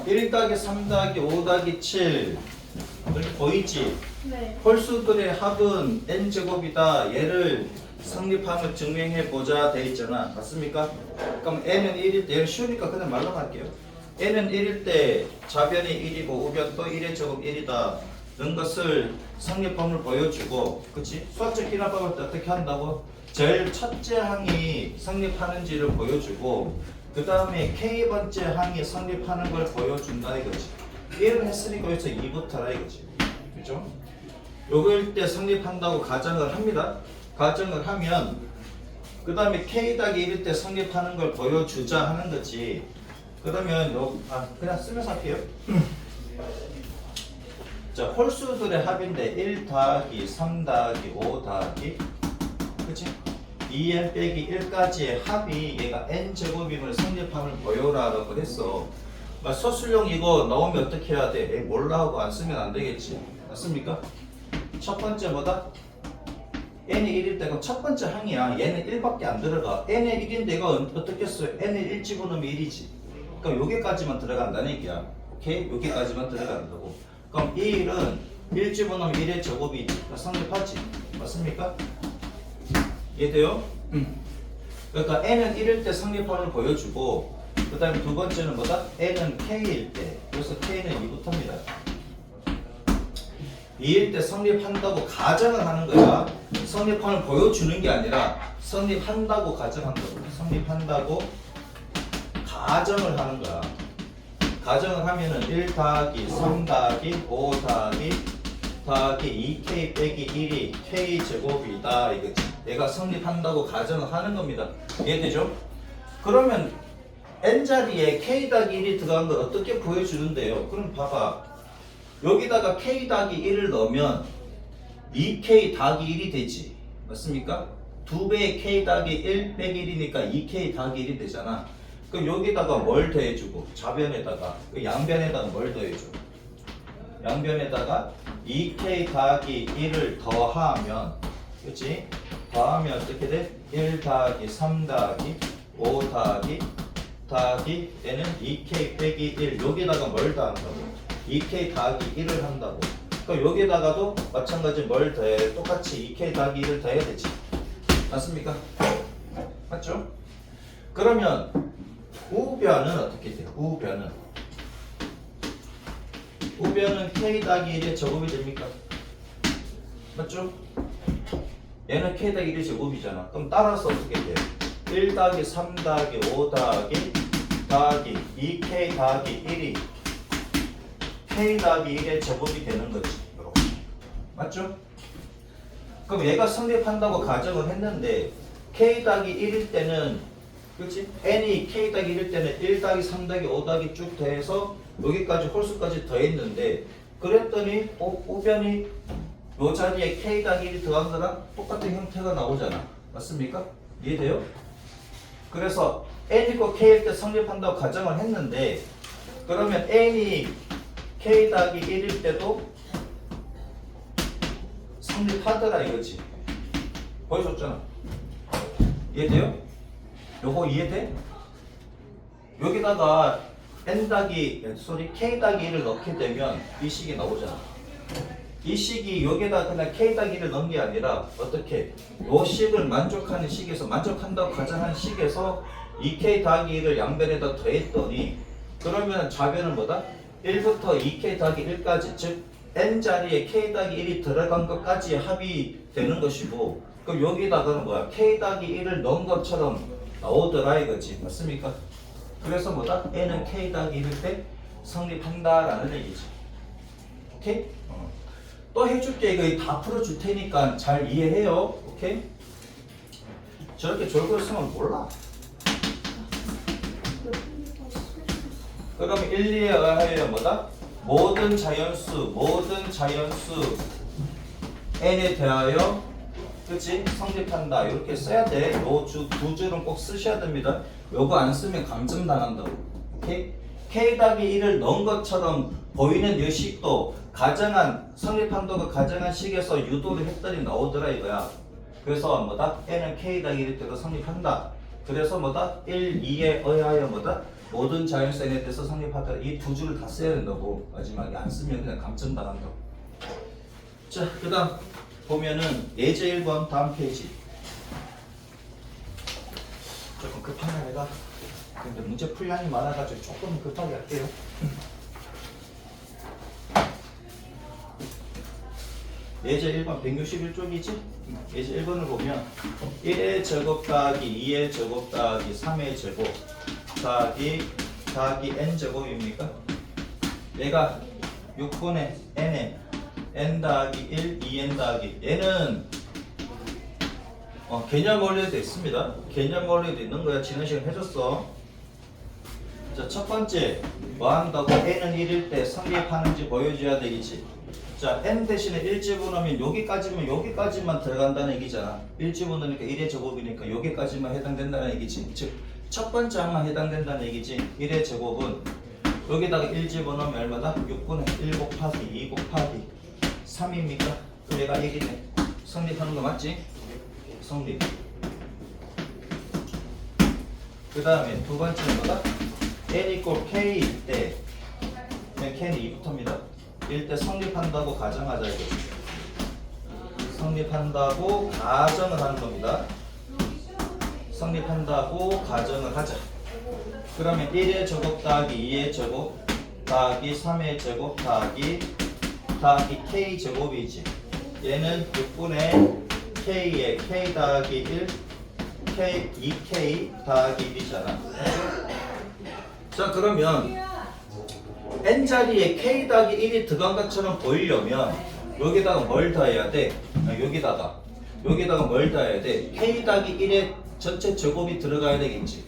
1 더하기 3 더하기 5 더하기 7 이렇게 보이지? 네. 홀수들의 합은 n제곱이다. 얘를 성립함을 증명해보자 돼 있잖아. 맞습니까? 그럼 n은 1일 때, 얘는 쉬우니까 그냥 말로 할게요. n은 1일 때 좌변이 1이고 우변도 1의 제곱 1이다. 이런 것을 성립함을 보여주고, 그치? 수학적 기납법을 때 어떻게 한다고? 제일 첫째 항이 성립하는지를 보여주고, 그 다음에 k번째 항이 성립하는 걸 보여준다 이거지. 1은 했으니까 여기서 2부터라 이거지. 그죠? 요걸 때 성립한다고 가정을 합니다. 가정을 하면 그 다음에 k-1일 때 성립하는 걸 보여주자 하는 거지. 그러면 그냥 쓰면서 할게요. 자, 홀수들의 합인데 1 더하기 3 더하기 5 더하기 그치? 2n 빼기 1까지의 합이 얘가 n제곱임을 성립함을 보여라 라고 했어. 서술형 이거 나오면 어떻게 해야 돼? 에이, 몰라 하고 안 쓰면 안 되겠지. 맞습니까? 첫 번째 뭐다? n이 1일 때가 첫 번째 항이야. 얘는 1밖에 안 들어가. n의 1인데 이거 어떻게 써? n을 1 집어넣으면 1이지. 그럼 여기까지만 들어간다는 얘기야. 오케이? 여기까지만 들어간다고. 그럼 이 1은 1 집어넣으면 1의 제곱이지. 성립하지. 맞습니까? 이해돼요? 그러니까 n은 1일 때 성립함을 보여주고, 그 다음에 두 번째는 뭐다? n은 k일 때. 그래서 k는 2부터입니다. 2일 때 성립한다고 가정을 하는 거야. 성립함을 보여주는 게 아니라 성립한다고 가정한다고. 성립한다고 가정을 하는 거야. 가정을 하면은 1 더하기 3 더하기 5 더하기 2k 빼기 1이 k제곱이다 이거지. 얘가 성립한다고 가정을 하는 겁니다. 이해되죠? 그러면 n자리에 k 더하기 1이 들어간 걸 어떻게 보여주는데요? 그럼 봐봐. 여기다가 k 더하기 1을 넣으면 2k 더하기 1이 되지. 맞습니까? 2배의 k 더하기 1 빼기 1이니까 2k 더하기 1이 되잖아. 그럼 여기다가 뭘 더해주고, 좌변에다가, 양변에다가 뭘 더해줘? 양변에다가 2k 더하기 1을 더하면, 그치? 더하면 어떻게 돼? 1 더하기 3 더하기 5 더하기 얘는 2k 빼기 1. 여기다가 뭘 더한다고? 2k 더하기 1을 한다고. 그럼 여기다가도 마찬가지 뭘 더해? 똑같이 2k 더하기 1을 더해야 되지. 맞습니까? 맞죠? 그러면 우변은 어떻게 돼요? 우변은 k 더하기 1의 제곱이 됩니까? 맞죠? 얘는 k 더하기 1의 제곱이잖아. 그럼 따라서 어떻게 돼요? 1 더하기 3 더하기 5 더하기 2k 더하기 1이 k 더하기 1의 제곱이 되는 거지. 이렇게. 맞죠? 그럼 얘가 성립한다고 가정을 했는데 k 더하기 1일 때는 그렇지? n이 k 더하기 1일 때는 1 더하기 3 더하기 5 더하기 쭉 더해서 여기까지 홀수까지 더했는데 그랬더니 우변이 요 자리에 k 더하기 1이 더한 거랑 똑같은 형태가 나오잖아. 맞습니까? 이해돼요? 그래서 n이고 k일 때 성립한다고 가정을 했는데 그러면 n이 k 더하기 1일 때도 성립하더라 이거지. 보여줬잖아. 이해돼요? 요거 이해돼? 여기다가 k 더하기 1을 넣게 되면 이 식이 나오잖아. 이 식이 여기다 그냥 k 더하기 1을 넣은 게 아니라 어떻게? 요 식을 만족하는 식에서 만족한다고 가정한 식에서 2k 더하기 1을 양변에다 더했더니 그러면 좌변은 뭐다? 1부터 2k 더하기 1까지 즉 n자리에 k 더하기 1이 들어간 것까지 합이 되는 것이고 그럼 여기다가는 뭐야? k 더하기 1을 넣은 것처럼 나오더라 이거지. 맞습니까? 그래서 뭐다? n은 k 더하기 1일 때 성립한다라는 얘기지. 오케이? 또 해줄게. 이거 다 풀어줄 테니까 잘 이해해요. 오케이? 저렇게 졸고 있으면 몰라. 그럼 1, 2에 의하여 뭐다? 모든 자연수 n에 대하여 그치? 성립한다. 이렇게 써야 돼. 요 두 줄은 꼭 쓰셔야 됩니다. 요거 안 쓰면 감점 당한다고. 오케이? k 더하기 1을 넣은 것처럼 보이는 이 식도 가정한 성립한다고 가정한 식에서 유도를 했더니 나오더라 이거야. 그래서 뭐다? n은 k 더하기 1일 때도 성립한다. 그래서 뭐다? 1, 2에 의하여 뭐다? 모든 자연수에 대해서 성립하다. 이 두 줄을 다 써야 된다고. 마지막에 안 쓰면 그냥 감점 당한다고. 자, 그 다음 보면은 예제 1번 다음 페이지. 조금 급하네 내가. 근데 문제 풀량이 많아가지고 조금 급하게 할게요. 예제 1번 161쪽이지? 예제 1번을 보면 1의 제곱 더하기 2의 제곱 더하기 3의 제곱 더하기 n 제곱입니까? 얘가 6분의 n에 n 더하기 1, 2n 더하기 얘는 개념 원리도 있습니다. 개념 원리도 있는 거야. 지난 시간 해줬어. 자, 첫 번째 뭐 한다고? n은 1일 때 성립하는지 보여줘야 되겠지. 자, n 대신에 1 집어넣으면 여기까지만 들어간다는 얘기잖아. 1 집어넣으니까 1의 제곱이니까 여기까지만 해당된다는 얘기지. 즉, 첫 번째 항만 해당된다는 얘기지. 1의 제곱은 여기다가 1 집어넣으면 얼마다? 6분의 1 곱하기 2 곱하기 3입니까? 그럼 얘가 1이네. 성립하는 거 맞지? 성립. 그 다음에 두 번째는 뭐다? n 이꼴 k일 때 k는 2부터입니다. 1때 성립한다고 가정하자 이거. 성립한다고 가정을 하는 겁니다. 성립한다고 가정을 하자. 그러면 1의 제곱 더하기 2의 제곱 더하기 3의 제곱 더하기 k 제곱이지. 얘는 6분의 k에 k 더하기 1 k 2k 더하기 1이잖아. 자, 그러면 n자리에 k 더하기 1이 들어간 것처럼 보이려면 여기다가 뭘 더해야 돼? 여기다가 뭘 더해야 돼? k 더하기 1의 전체 제곱이 들어가야 되겠지.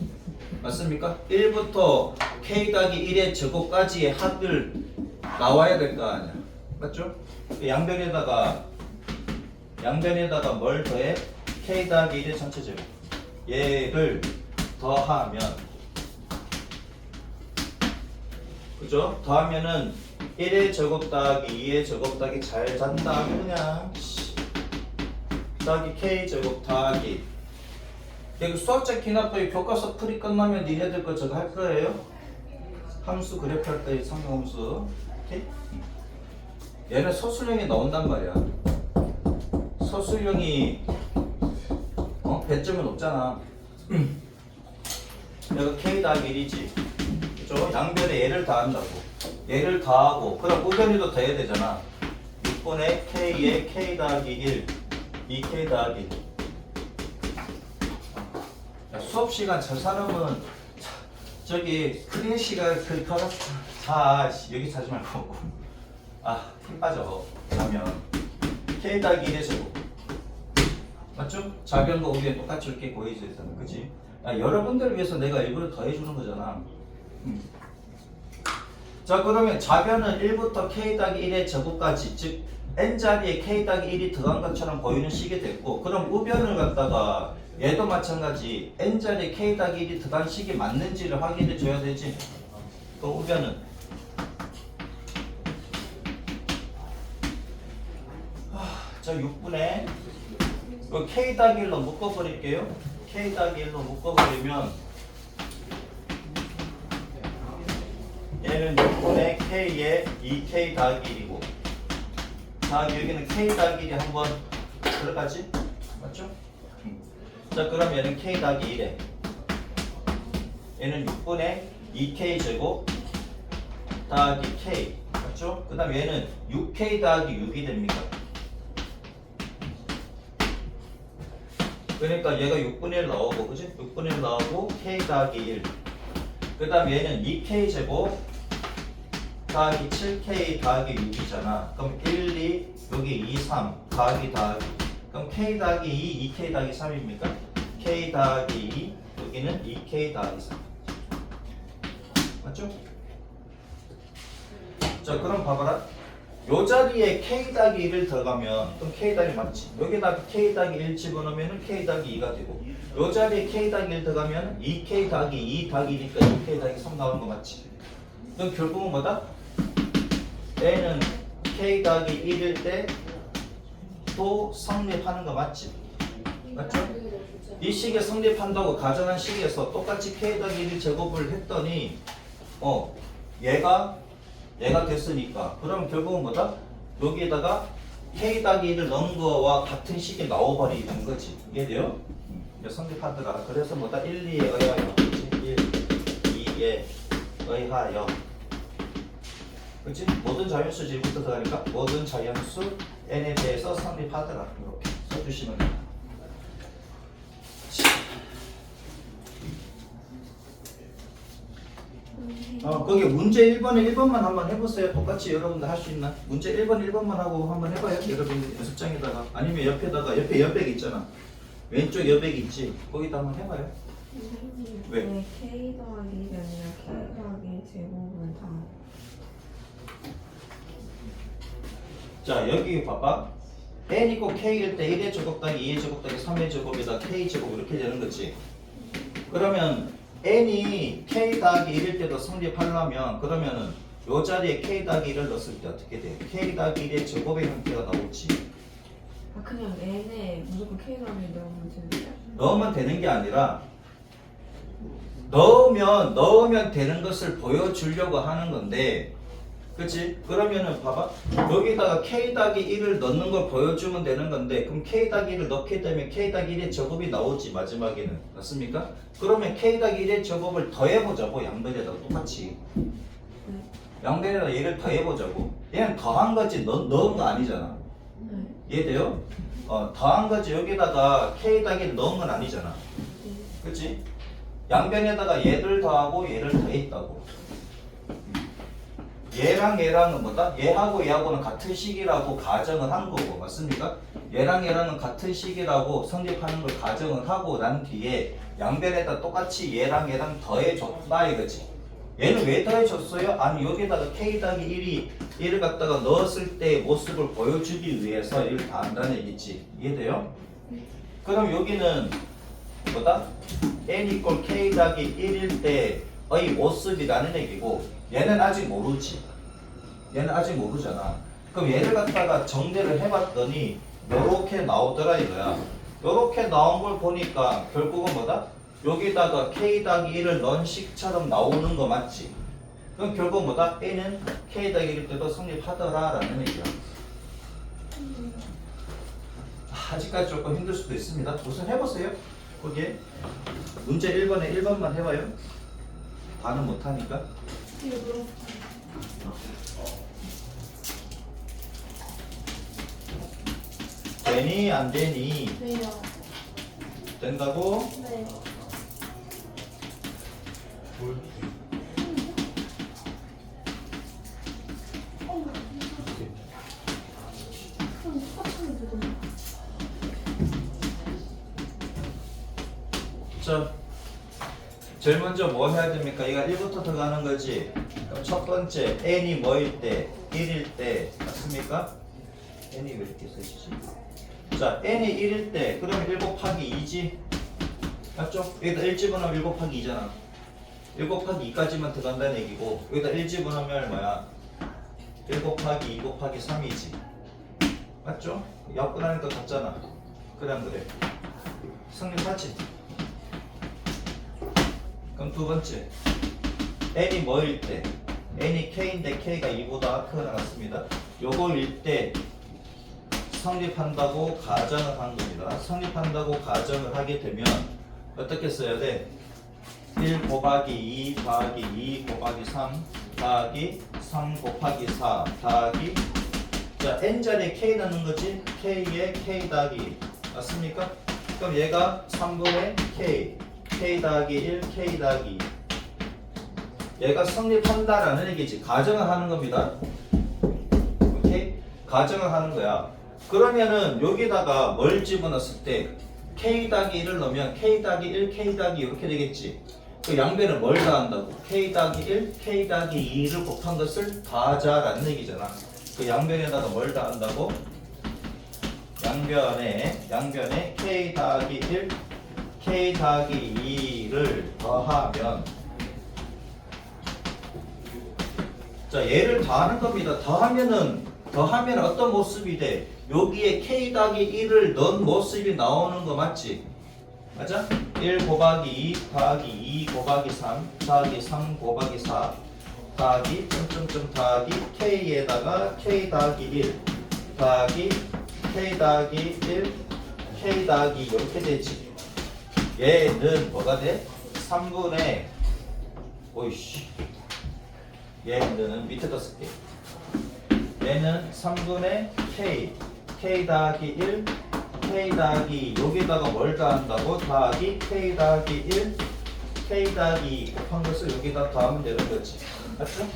맞습니까? 1부터 k 더하기 1의 제곱까지의 합을 나와야 될 거 아니야. 맞죠? 양변에다가 뭘 더해? k 더하기 1의 전체 제곱. 얘를 더하면, 그죠? 더하면은 1의 제곱 더하기 2의 제곱 더하기 잘 잔다. 그냥 더하기 k 제곱 더하기. 여기 수학적 기납법이 교과서 풀이 끝나면 니네들 거 저거 할 거예요. 함수 그래프 할 때 상용함수. 오케이? 얘는 서술형이 나온단 말이야. 서술형이 배점은 없잖아. 여기 k 더하기 1이지. 그죠? 양변에 얘를 더한다고. 얘를 더하고, 그럼 우변에도 더해야 되잖아. 6분의 k에 k 더하기 1, 2k 더하기 1. 수업 시간 저 사람은 저기 크리시가 그 여기 사지 말고 힘 빠져. 자면 k 더하기 1의 제곱 맞죠? 좌변과 우변 똑같이 이렇게 보이죠, 그지? 여러분들을 위해서 내가 일부러 더해주는 거잖아. 자, 그러면 좌변은 1부터 k 더하기 1의 제곱까지, 즉 n자리에 k 더하기 1이 들어간 것처럼 보이는 식이 됐고, 그럼 우변을 갖다가 얘도 마찬가지 n자리에 k 더하기 1이 들어간 식이 맞는지를 확인해 줘야 되지. 그 우변은 자, 6분의 k 더하기 1로 묶어버릴게요. k 더하기 1로 묶어버리면 얘는 6분의 k에 2k 더하기 1이고 더하기 여기는 k 더하기 1이 한번 들어가지? 맞죠? 자, 그럼 얘는 k 더하기 1에 얘는 6분의 2k 제곱 더하기 k 맞죠? 그 다음 얘는 6k 더하기 6이 됩니다. 그러니까 얘가 6분의 1 나오고, 그지? 6분의 1 나오고 k 더하기 1. 그 다음 얘는 2k 제곱 더하기 7k 더하기 6이잖아. 그럼 1, 2, 여기 2, 3 더하기. 그럼 k 더하기 2, 2k 더하기 3입니까? k 더하기 2, 여기는 2k 더하기 3. 맞죠? 자, 그럼 봐봐라. 요 자리에 k 더하기 1을 들어가면 그럼 k 더하기 맞지? 여기다 k 더하기 1 집어넣으면 k 더하기 2가 되고, 요 자리에 k 더하기 1 들어가면 2k 더하기 2 더하기 2니까 2k 더하기 3 나오는 거 맞지? 그럼 결국은 뭐다? 얘는 k 더하기 1일 때 또 성립하는 거 맞지? 맞죠? 이 식에 성립한다고 가정한 식에서 똑같이 k 더하기 1 제곱을 했더니 얘가 됐으니까 그러면 결국은 뭐다? 여기에다가 k 더하기 1을 넣은 거와 같은 식이 나와버리는 거지. 이해돼요? 성립하더라. 그래서 뭐다? 1, 2에 의하여 1, 2에 의하여 그치? 모든 자연수 질부터 들어가니까 모든 자연수 n에 대해서 성립하더라. 이렇게 써주시면 됩니다. 거기 문제 1번에 1번만 한번 해보세요. 똑같이 여러분들 할 수 있나? 문제 1번 1번만 하고 한번 해봐요. 여러분 연습장에다가 아니면 옆에다가 옆에 여백 있잖아. 왼쪽 여백 있지? 거기다 한번 해봐요. 왜? 왜 K 더하기 1이 아니라 K 더하기 제곱은 다 자 여기 봐봐. n 이고 k일 때 1의 제곱 더하기 2의 제곱 더하기 3의 제곱에다 k 제곱 이렇게 되는 거지. 그러면 n이 k 더하기 1일 때도 성립하려면 그러면은 요 자리에 k 더하기 1을 넣었을 때 어떻게 돼? k 더하기 1의 제곱의 형태가 나오지. 그냥 N에 무조건 K 더하기 넣으면 되는데요? 넣으면 되는 게 아니라 넣으면 되는 것을 보여주려고 하는 건데, 그치? 그러면은 봐봐. 여기다가 k 더하기 1을 넣는 걸 보여주면 되는 건데, 그럼 k 더하기 1을 넣게 되면 k 더하기 1의 제곱이 나오지 마지막에는. 맞습니까? 그러면 k 더하기 1의 제곱을 더해보자고. 양변에다가 똑같이 양변에다가 얘를 더해보자고. 얘는 더한 거지 넣은 거 아니잖아. 이해돼요? 더한 거지. 여기다가 k 더하기 1 넣은 건 아니잖아. 그치? 양변에다가 얘를 더하고 얘를 더했다고. 얘랑 얘랑은 뭐다? 얘하고 얘하고는 같은 식이라고 가정을 한 거고. 맞습니까? 얘랑 얘랑은 같은 식이라고 성립하는 걸 가정을 하고 난 뒤에 양변에다 똑같이 얘랑 얘랑 더해줬다 이거지. 얘는 왜 더해줬어요? 아니 여기다가 k 더하기 1이 얘를 갖다가 넣었을 때의 모습을 보여주기 위해서 얘를 다 한다는 얘기지. 이해돼요? 그럼 여기는 뭐다? n 이꼴 k 더하기 1일 때의 모습이라는 얘기고, 얘는 아직 모르지. 얘는 아직 모르잖아. 그럼 얘를 갖다가 정리를 해봤더니 요렇게 나오더라 이거야. 요렇게 나온 걸 보니까 결국은 뭐다? 여기다가 k 더하기 1을 넣은 식처럼 나오는 거 맞지? 그럼 결국 뭐다? n은 k 더하기 1일 때도 성립하더라 라는 얘기야. 아직까지 조금 힘들 수도 있습니다. 우선 해보세요. 거기에 문제 1번에 1번만 해봐요. 다는 못하니까. 되니 안 되니? 돼요. 된다고? 네. 자, 제일 먼저 뭐 해야 됩니까? 이거 1부터 들어가는 거지. 그럼 첫 번째 n이 뭐일 때? 1일 때 맞습니까? n이 왜 이렇게 써지지? 자, n이 1일 때 그럼 1 곱하기 2지? 맞죠? 여기다 1 집어넣으면 1 곱하기 2잖아. 1 곱하기 2까지만 들어간다는 얘기고, 여기다 1 집어넣으면 뭐야? 1 곱하기 2 곱하기 3이지. 맞죠? 약분하니까 같잖아. 그래 안 그래? 성립하지? 그럼 두 번째 n이 뭐일 때? n이 k인데 k가 2보다 크거나 같습니다. 요거일 때 성립한다고 가정을 한 겁니다. 성립한다고 가정을 하게 되면 어떻게 써야 돼? 1 곱하기 2 더하기 2 곱하기 3 더하기 3 곱하기 4 더하기, 자 n자리에 k 넣는 거지. k에 k 더하기 맞습니까? 그럼 얘가 3분의 k 더하기 1 k 더하기 2. 얘가 성립한다라는 얘기지. 가정을 하는 겁니다. 오케이? 가정을 하는 거야. 그러면은 여기다가 뭘 집어넣었을 때 k 더하기 1을 넣으면 k 더하기 1 k 더하기 2 이렇게 되겠지. 그 양변을 뭘 더한다고? k 더하기 1 k 더하기 2를 곱한 것을 더하자라는 얘기잖아. 그 양변에다가 뭘 더한다고? 양변에 k 더하기 1 k 더하기 2를 더하면, 자 얘를 더하는 겁니다. 더하면은 더하면 어떤 모습이 돼? 여기에 k 더하기 1을 넣은 모습이 나오는 거 맞지? 맞아? 1 곱하기 2 더하기 2 곱하기 3 더하기 3 곱하기 4 더하기 점점점 더하기 k에다가 k 더하기 1 더하기 k 더하기 1 k 더하기 이렇게 되지. 얘는 뭐가 돼? 3분의 오이씨 얘는 밑에다 쓸게. 얘는 3분의 k 더하기 1 k 더하기 여기다가 뭘 더한다고? 더하기 k 더하기 1 k 더하기 2 곱한 것을 여기다 더하면 되는 거지. 맞죠?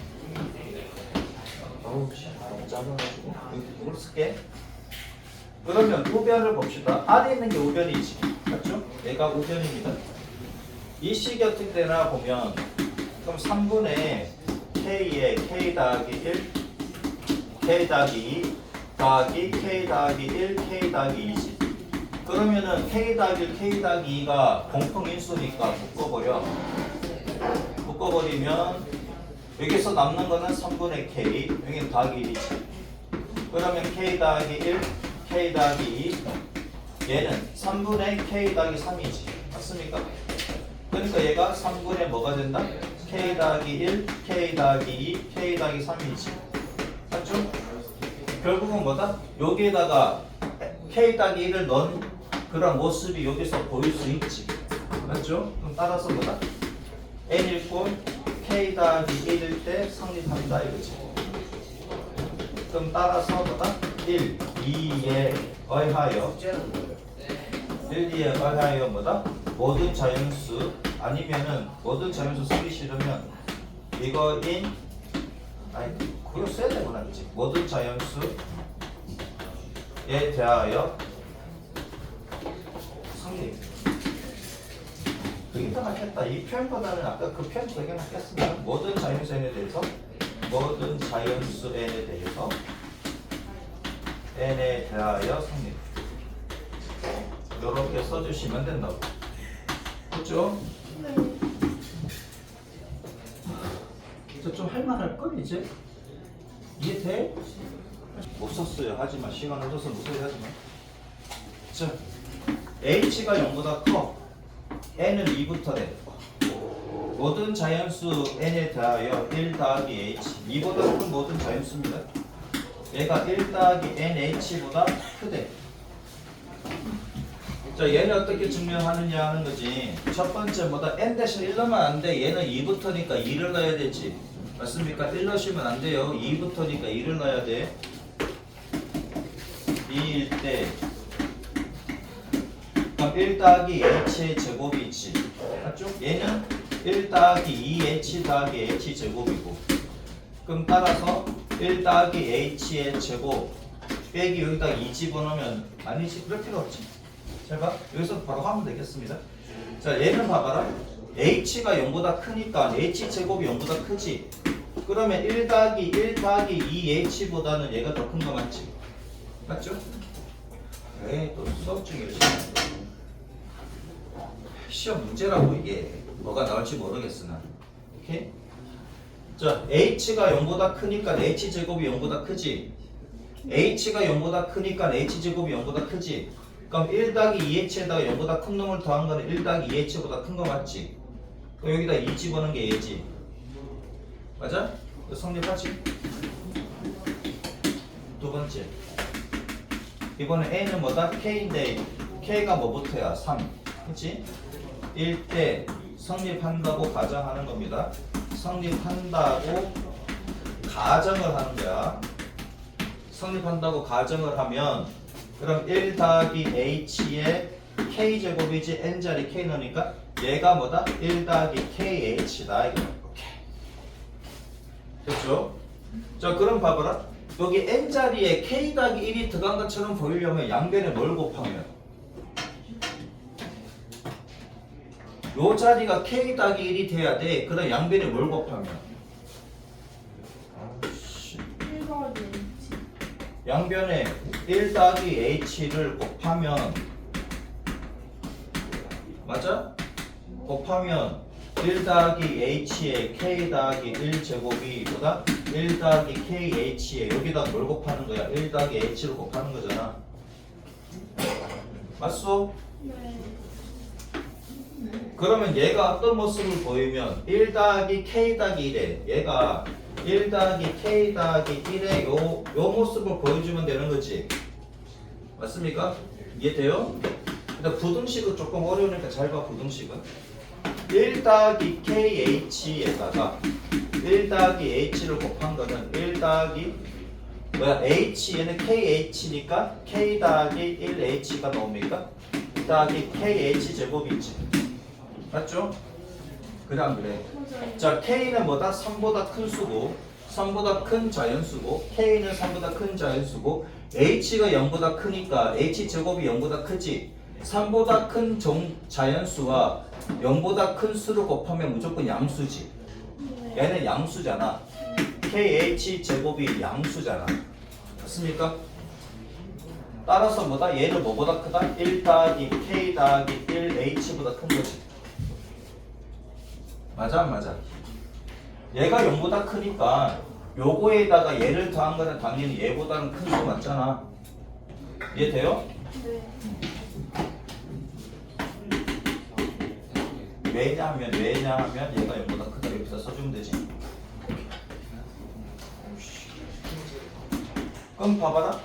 어우 씨 너무 작아가지고 이걸 쓸게. 그러면 우변을 봅시다. 아래 있는 게 우변이지. 맞죠? 얘가 우변입니다. 이 식 같은 데나 보면 그럼 3분의 k에 k 더하기 1 k 더하기 2 더하기 k 더하기 1 k 더하기 2지. 그러면은 k 더하기 1 k 더하기 2가 공통인수니까 묶어버려. 묶어버리면 여기서 남는 거는 3분의 k 여기는 더하기 1이지. 그러면 k 더하기 1 k 더하기 2 얘는 3분의 k 더하기 3이지. 맞습니까? 그러니까 얘가 3분의 뭐가 된다? k 더하기 1 k 더하기 2 k 더하기 3이지. 맞죠? 결국은 뭐다? 여기에다가 k 더하기 1을 넣은 그런 모습이 여기서 보일 수 있지. 맞죠? 그럼 따라서 뭐다? n일 꼴 k 더하기 1일 때 성립한다 이거지. 그럼 따라서 뭐다? 1, 2에 의하여 1, 2에 의하여 뭐다? 모든 자연수 아니면은 모든 자연수 쓰기 싫으면 이거인 아니 그거 써야 되구나 그치? 모든 자연수에 대하여 성립. 그게 더 낫겠다. 이 표현보다는 아까 그 표현 되게 낫겠습니다. 모든 자연수 n에 대해서 모든 자연수 n에 대해서 n에 대하여 성립. 이렇게 써주시면 된다고. 그렇죠? 네. 저 좀 할만할 걸 이제 이해돼? 못 썼어요. 하지만 시간 없어서 못 써야 하지만. 자, h가 0보다 커. n은 2부터 돼. 모든 자연수 n에 대하여 1 더하기 h 2보다 큰 모든 자연수입니다. 얘가 1 더하기 nh보다 크대. 자, 얘는 어떻게 증명하느냐 하는 거지. 첫 번째 뭐다? n-1 넣으면 안 돼. 얘는 2부터니까 2를 넣어야 되지. 맞습니까? 1 넣으시면 안 돼요. 2부터니까 2를 넣어야 돼. 2일 때 그럼 1 더하기 h의 제곱이 있지. 맞죠? 얘는 1 더하기 2h 더하기 h 제곱이고 그럼 따라서 1 더하기 h의 제곱 빼기 여기다 2 집어넣으면 아니지. 그럴 필요 없지. 잘 봐. 여기서 바로 하면 되겠습니다. 자, 얘는 봐봐라. h가 0보다 크니까 h 제곱이 0보다 크지. 그러면 1 더하기 2h보다는 얘가 더 큰 거 맞지? 맞죠? 에이, 또 수업 중에 열심히 한다. 시험 문제라고 이게 뭐가 나올지 모르겠으나. 오케이? 자, h가 0보다 크니까 h제곱이 0보다 크지. h가 0보다 크니까 h제곱이 0보다 크지. 그럼 1 더하기 2h에다가 0보다 큰 놈을 더한 거는 1 더하기 2h보다 큰 거 맞지? 그럼 여기다 2 집어넣은 게 얘지. 맞아? 성립하지? 두 번째. 이번에 a는 뭐다? k인데 k가 뭐부터야? 3. 그치? 1대 성립한다고 가정하는 겁니다. 성립한다고 가정을 하는 거야. 성립한다고 가정을 하면 그럼 1 더하기 h의 k제곱이지 n자리 k 넣으니까 얘가 뭐다? 1 더하기 kh다. 이거. 오케이. 됐죠? 자, 그럼 봐봐라. 여기 n자리에 k 더하기 1이 들어간 것처럼 보이려면 양변에 뭘 곱하면? 요 자리가 k 더하기 1이 돼야 돼. 그럼 양변에 뭘 곱하면? 1 더하기 h. 양변에 1 더하기 h를 곱하면 맞아? 곱하면 1 더하기 h의 k 더하기 1 제곱이 보다 1 더하기 KH에 여기다 뭘 곱하는 거야? 1 더하기 H를 곱하는 거잖아. 맞소? 네. 그러면 얘가 어떤 모습을 보이면 1 더하기 K 더하기 1에 얘가 1 더하기 K 더하기 1의 요 모습을 보여주면 되는 거지. 맞습니까? 이해돼요? 근데 부등식은 조금 어려우니까 잘 봐. 부등식은 1 더하기 KH에다가 1 더하기 H를 곱한 거는 1 더하기 뭐야? H 얘는 KH니까 K 더하기 1H가 나옵니까? 더하기 KH 제곱이지. 맞죠? 그다음 그래. 자, K는 뭐다? 3보다 큰 수고 3보다 큰 자연수고 K는 3보다 큰 자연수고 H가 0보다 크니까 H 제곱이 0보다 크지. 3보다 큰 자연수와 0보다 큰 수를 곱하면 무조건 양수지. 얘는 양수잖아. KH 제곱이 양수잖아. 맞습니까? 따라서 뭐다? 얘는 뭐보다 크다? 1 더하기 K 더하기 1H보다 큰 거지. 맞아 안 맞아? 얘가 0보다 크니까 요거에다가 얘를 더한 거는 당연히 얘보다는 큰 수 맞잖아. 이해돼요? 네. 왜냐하면 얘가 0보다 크다 이렇게 써주면 되지. 그럼 봐봐라.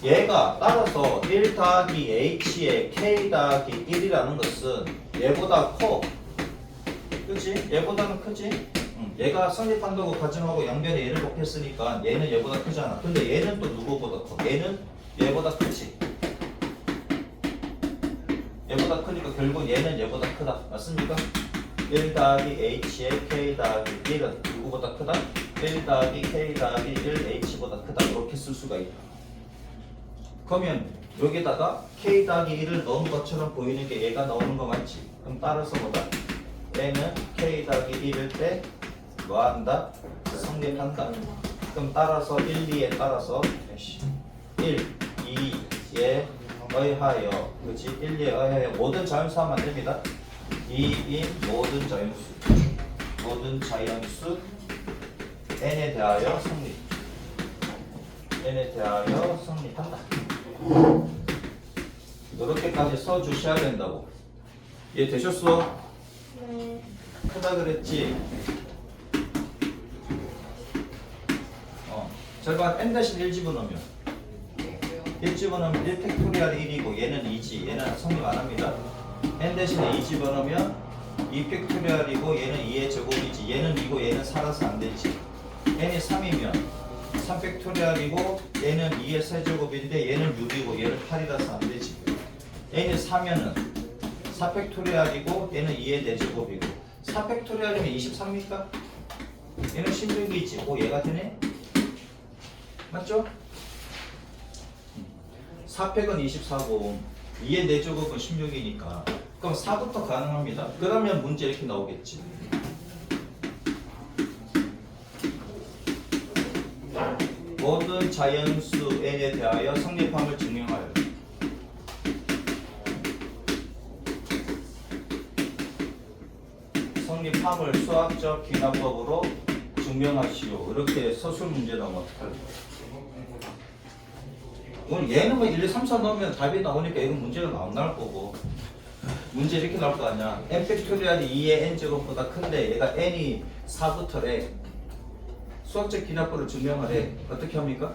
얘가 따라서 1 더하기 H에 K 더하기 1이라는 것은 얘보다 커. 그치? 얘보다는 크지? 얘가 성립한다고 가정하고 양변에 얘를 곱했으니까 얘는 얘보다 크잖아. 근데 얘는 또 누구보다 커? 얘는 얘보다 크지. 얘보다 크니까 결국 얘는 얘보다 크다. 맞습니까? 1 더하기 H에 K 더하기 1은 누구보다 크다? 1 더하기 K 더하기 1H보다 크다. 이렇게 쓸 수가 있다. 그러면 여기다가 K 더하기 1을 넣은 것처럼 보이는 게 얘가 나오는 거 맞지? 그럼 따라서 뭐다? 얘는 K 더하기 1일 때 뭐한다? 성립한다. 그럼 따라서 1, 2에 따라서 1, 2에 의하여 그치? 1, 2에 의하여 모든 자연수 하면 안 됩니다. 2인 모든 자연수 n에 대하여 성립. n에 대하여 성립한다. 이렇게까지 써주셔야 된다고. 이해 되셨어? 네. 크다 그랬지? 잘 봐. n-1 집어넣으면 1 집어넣으면 1 팩토리얼이 1이고 얘는 2지. 얘는 성립 안 합니다. n-2 집어넣으면 2 팩토리얼이고 얘는 2의 제곱이지. 얘는 2고 얘는 살아서 안 되지. n이 3이면 3 팩토리얼이고 얘는 2의 세제곱인데 얘는 6이고 얘는 8이라서 안 되지. n이 4면은 4 팩토리얼이고 얘는 2의 4제곱이고 4 팩토리얼이면 23입니까? 얘는 16이지. 오, 얘가 되네? 맞죠? 4팩은 24고 2의 4제곱은 16이니까 그럼 4부터 가능합니다. 그러면 문제 이렇게 나오겠지. 모든 자연수 n에 대하여 성립함을 증명하여. 성립함을 수학적 기납법으로 증명하시오. 이렇게 서술 문제 나오면 어떡할까? 오늘 얘는 뭐 1, 2, 3, 4 넣으면 답이 나오니까 이건 문제가 안 나올 거고. 문제 이렇게 나올 거 아니야. n 팩토리얼이 2의 n 제곱보다 큰데 얘가 n이 4부터래. 수학적 기납법을 증명하래. 어떻게 합니까?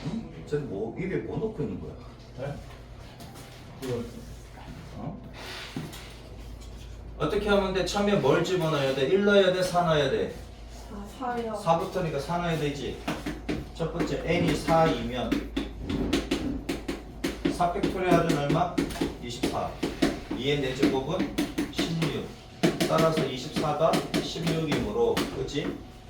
응? 쟤는 뭐 입에 뭐 넣고 있는 거야? 네? 어? 어떻게 하면 돼? 처음에 뭘 집어넣어야 돼? 1 넣어야 돼? 4 넣어야 돼? 4요. 4부터니까 4 넣어야 되지. 첫 번째 n이 4이면 4 팩토리얼은 얼마? 24. 2의 4제곱은 16. 따라서 24가 16이므로 그치?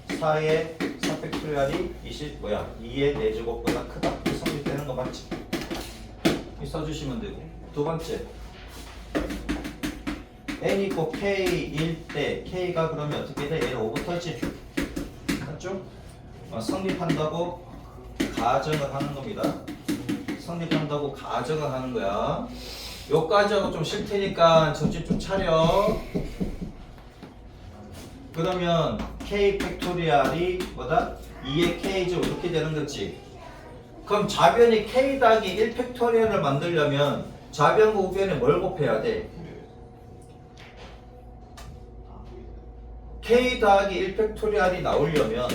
4의 4 팩토리얼이 2의 4제곱보다 크다. 성립되는 거 맞지? 써주시면 되고. 두 번째 n 이고 k일 때 k가 그러면 어떻게 돼? 얘는 5부터지? 맞죠? 성립한다고 가정을 하는 겁니다. 성립한다고 가정을 하는 거야. 요까지 하고 좀 싫테니까 정신 좀 차려. 그러면 k 팩토리얼이 뭐다? 2의 k죠. 이렇게 되는 거지. 그럼 좌변이 k 더하기 1 팩토리얼을 만들려면 좌변과 우변에 뭘 곱해야 돼? k 더하기 1 팩토리얼이 나오려면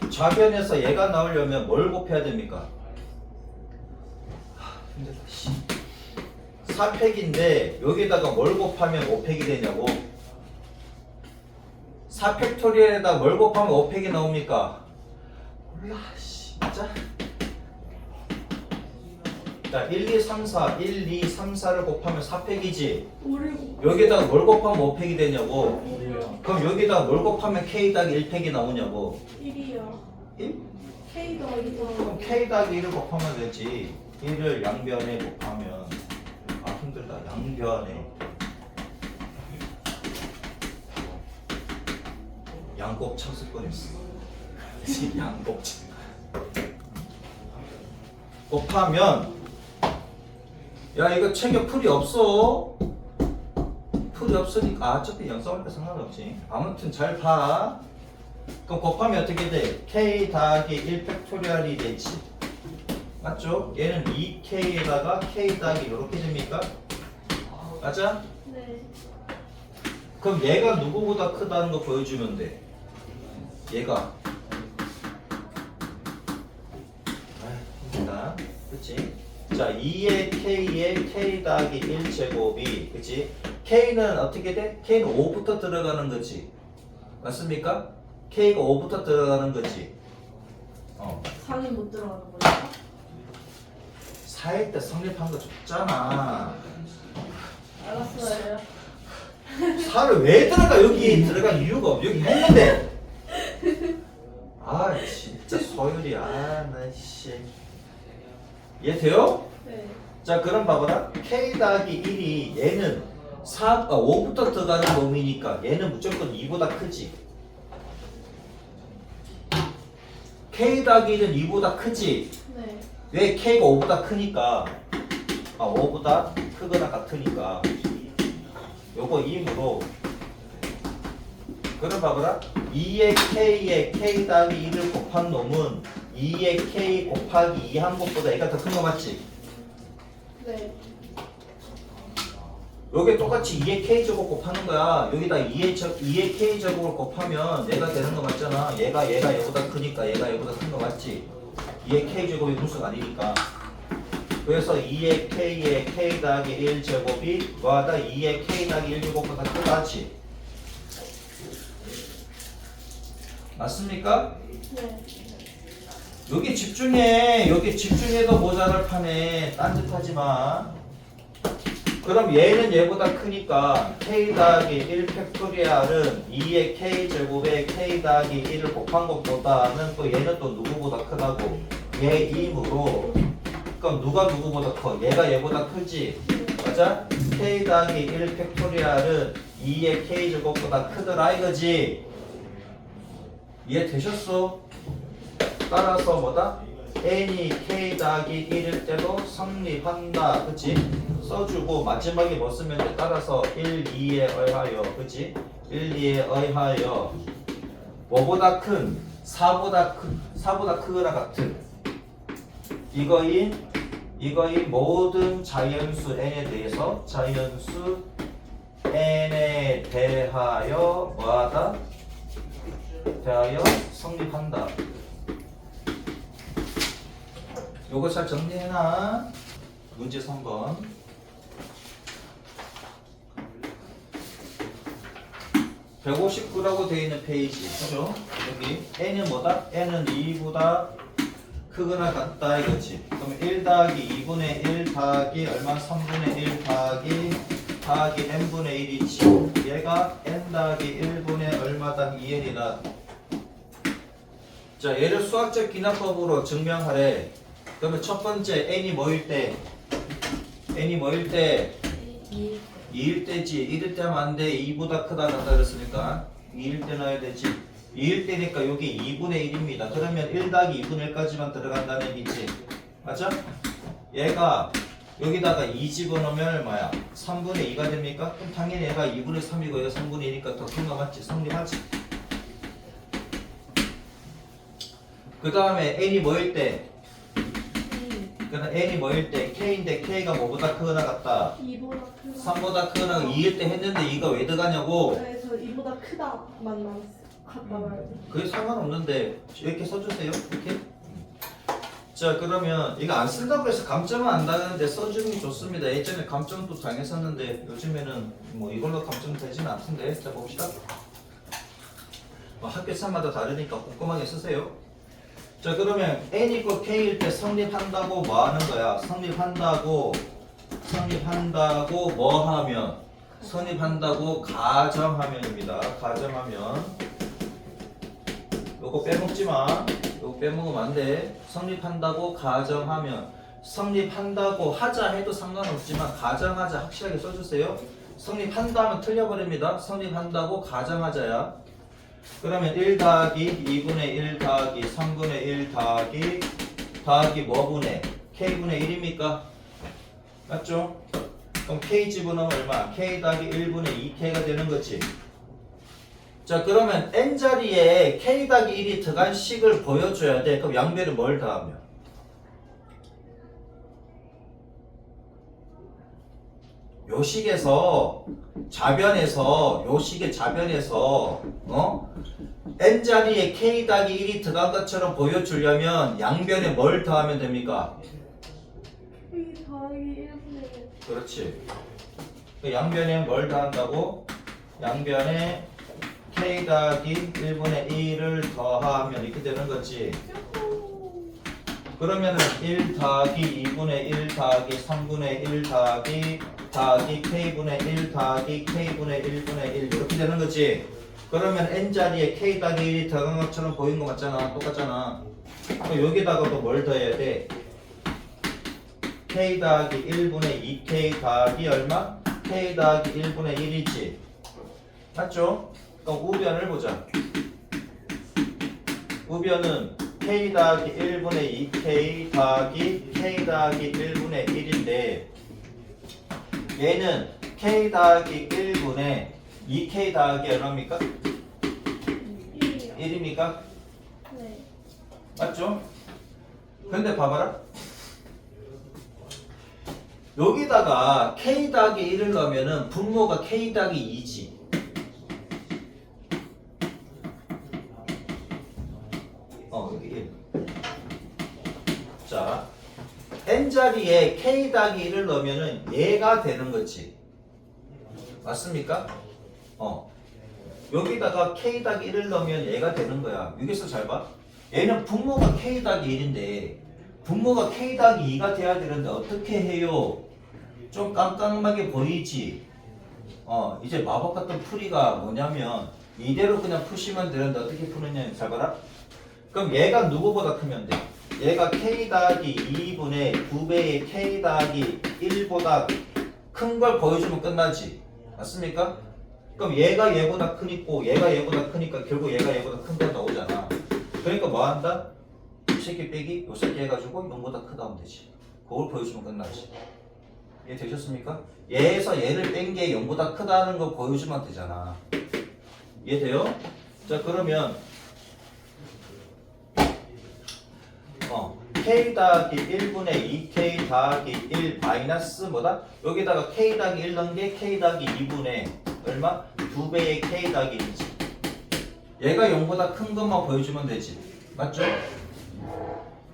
좌변에서 얘가 나오려면 뭘 곱해야 됩니까? 힘들다. 4팩인데 여기다가 뭘 곱하면 5팩이 되냐고. 4팩토리얼에다 뭘 곱하면 5팩이 나옵니까? 몰라. 진짜. 자, 1, 2, 3, 4, 1, 2, 3, 4를 곱하면 4팩이지. 여기다가 뭘 곱하면 5팩이 되냐고. 그럼 여기다가 뭘 곱하면 k 더하기 1팩이 나오냐고. 1이요. 1? K 더하기 그럼 k 더하기 1을 곱하면 되지. 1을 양변에 곱하면 아 힘들다. 양변에 양곱 쳤을 뻔했어. 양곱 쳤. 곱하면 야 이거 챙겨 풀이 없어. 풀이 없으니까 어차피 영성하니까 상관없지. 아무튼 잘 봐. 그럼 곱하면 어떻게 돼? k 더하기 1 팩토리얼이 되지. 맞죠? 얘는 2k에다가 k 더하기 이렇게 됩니까? 맞아? 네. 그럼 얘가 누구보다 크다는 거 보여주면 돼. 얘가. 힘들다. 그치? 자, 2의 k의 k 더하기 1 제곱이, 그치? k는 어떻게 돼? k는 5부터 들어가는 거지. 맞습니까? k가 5부터 들어가는 거지. 4는 못 들어가는 거죠? 4일 때 성립한 거 줬잖아. 알았어요. 4를 왜 들어가? 여기 들어갈 이유가 없어. 여기 했는데. 아 진짜 소율이 나 씨. 이해 돼요? 네. 자 그럼 봐봐라. k 더하기 1이 얘는 5부터 들어가는 놈이니까 얘는 무조건 2보다 크지. k 더하기 1은 2보다 크지. 네. 왜 k가 5보다 크니까 5보다 크거나 같으니까 요거 2이므로 그럼 봐봐라 2의 k에 k 더하기 1을 곱한 놈은 2의 k 곱하기 2 한 것보다 얘가 더 큰 거 맞지? 네. 요게 똑같이 2의 k 제곱 곱하는 거야. 여기다 2의 k 제곱을 곱하면 얘가 되는 거 맞잖아. 얘가 얘보다 크니까 얘가 얘보다 큰 거 맞지? 2의 k 제곱이 무수가 아니니까. 그래서 2의 k의 k 더하기 1 제곱이 뭐하다? 2의 k 더하기 1 제곱보다 크다지. 맞습니까? 네. 여기 집중해. 여기 집중해도 모자랄 판에 딴짓 하지 마. 그럼 얘는 얘보다 크니까 k 더하기 1 팩토리얼은 2의 k 제곱에 k 더하기 1을 곱한 것보다는 또 얘는 또 누구보다 크다고. 얘 2이므로 그럼 누가 누구보다 커? 얘가 얘보다 크지? 맞아? k 더하기 1 팩토리얼은 2의 k 제곱보다 크더라 이거지? 이해되셨어? 따라서 뭐다? n이 k 더하기 1일 때도 성립한다. 그치? 써주고 마지막에 뭐 쓰면 돼? 따라서 1, 2에 의하여 그치? 1, 2에 의하여 뭐보다 큰? 4보다 크거나 같은 이거인 모든 자연수 n에 대해서 자연수 n에 대하여 뭐하다? 대하여 성립한다. 요거 잘 정리해놔. 문제 3번. 159라고 되어 있는 페이지. 그죠? 여기 n은 뭐다? n은 2보다 크거나 같다 이거지. 그러면 1 더하기 2분의 1 더하기 얼마? 3분의 1 더하기 n분의 1이지. 얘가 n 더하기 1분의 얼마다 2n이다. 자, 얘를 수학적 기납법으로 증명하래. 그러면 첫 번째 n이 뭐일 때? 2일 때지. 1일 때 하면 안 돼. 2보다 크다 같다 그랬으니까 2일 때 넣어야 되지. 2일 때니까 여기 2분의 1입니다. 그러면 1 더하기 2분의 1까지만 들어간다는 얘기지. 맞아? 얘가 여기다가 2 집어넣으면 얼마야? 3분의 2가 됩니까? 그럼 당연히 얘가 2분의 3이고 얘가 3분의 2니까 더 큰 거 맞지? 성립하지? 그 다음에 n이 뭐일 때? 이 그다음 n이 뭐일 때? k인데 k가 뭐보다 크거나 같다. 2보다 크다. 3보다 크거나 2일 때 했는데 2가 왜 들어가냐고? 그래서 2보다 크다만 나왔어. 같다 말고. 그게 상관없는데 이렇게 써주세요. 이렇게. 자 그러면 이거 안 쓴다고 해서 감점은 안 나는데 써주는 게 좋습니다. 예전에 감점도 당했었는데 요즘에는 뭐 이걸로 감점 되지는 않던데. 자 봅시다. 뭐 학교차마다 다르니까 꼼꼼하게 쓰세요. 자 그러면 n 이퀄 k일 때 성립한다고 뭐 하는 거야? 성립한다고 뭐 하면? 성립한다고 가정하면입니다. 가정하면 요거 빼먹지 마. 요거 빼먹으면 안 돼. 성립한다고 가정하면 성립한다고 하자 해도 상관없지만 가정하자 확실하게 써주세요. 성립한다 하면 틀려버립니다. 성립한다고 가정하자야. 그러면 1 더하기 2분의 1 더하기 3분의 1 더하기 뭐분의 k분의 1입니까? 맞죠? 그럼 k 집어넣으면 얼마? k 더하기 1분의 2k가 되는 거지. 자 그러면 n자리에 k 더하기 1이 들어간 식을 보여줘야 돼. 그럼 양변에 뭘 더하면? 요 식에서 좌변에서 요 식의 좌변에서 n자리에 k 더하기 1이 들어간 것처럼 보여주려면 양변에 뭘 더하면 됩니까? k 더하기 1분의 그렇지. 그 양변에 뭘 더한다고? 양변에 k 더하기 1분의 1을 더하면 이렇게 되는 거지. 그러면은 1 더하기 2분의 1 더하기 3분의 1 더하기 k분의 1 더하기 k분의 1분의 1 이렇게 되는 거지. 그러면 n자리에 k 더하기 1이 들어간 것처럼 보이는 거 맞잖아. 똑같잖아. 그럼 여기다가 또 뭘 더해야 돼? k 더하기 1분의 2k 더하기 얼마? k 더하기 1분의 1이지. 맞죠? 그럼 우변을 보자. 우변은 k 더하기 1분의 2k 더하기 k 더하기 1분의 1인데 얘는 k 더하기 1분의 2k 더하기 얼마입니까? 1이요. 1입니까? 네. 맞죠? 근데 봐봐라. 여기다가 k 더하기 1을 넣으면은 분모가 k 더하기 2지. 여기 1. 자, n자리에 k 더하기 1을 넣으면은 얘가 되는 거지. 맞습니까? 여기다가 k 더하기 1을 넣으면 얘가 되는 거야. 여기서 잘 봐. 얘는 분모가 k 더하기 1인데 분모가 k 더하기 2가 돼야 되는데 어떻게 해요? 좀 깜깜하게 보이지? 이제 마법 같은 풀이가 뭐냐면 이대로 그냥 푸시면 되는데 어떻게 푸느냐 잘 봐라. 그럼 얘가 누구보다 크면 돼? 얘가 k 더하기 2분의 2배의 k 더하기 1보다 큰 걸 보여주면 끝나지. 맞습니까? 그럼 얘가 얘보다 크니까 얘가 얘보다 크니까 결국 얘가 얘보다 큰 거 나오잖아. 그러니까 뭐 한다? 이 새끼 빼기 요 새끼 해가지고 0보다 크다 하면 되지. 그걸 보여주면 끝나지. 이해 되셨습니까? 얘에서 얘를 뺀 게 0보다 크다는 거 보여주면 되잖아. 이해돼요? 자 그러면 k 더하기 1분의 2k 더하기 1 마이너스 뭐다? 여기다가 k 더하기 1 넣은 게 k 더하기 2분의 얼마? 2배의 k 더하기 1이지. 얘가 0보다 큰 것만 보여주면 되지. 맞죠?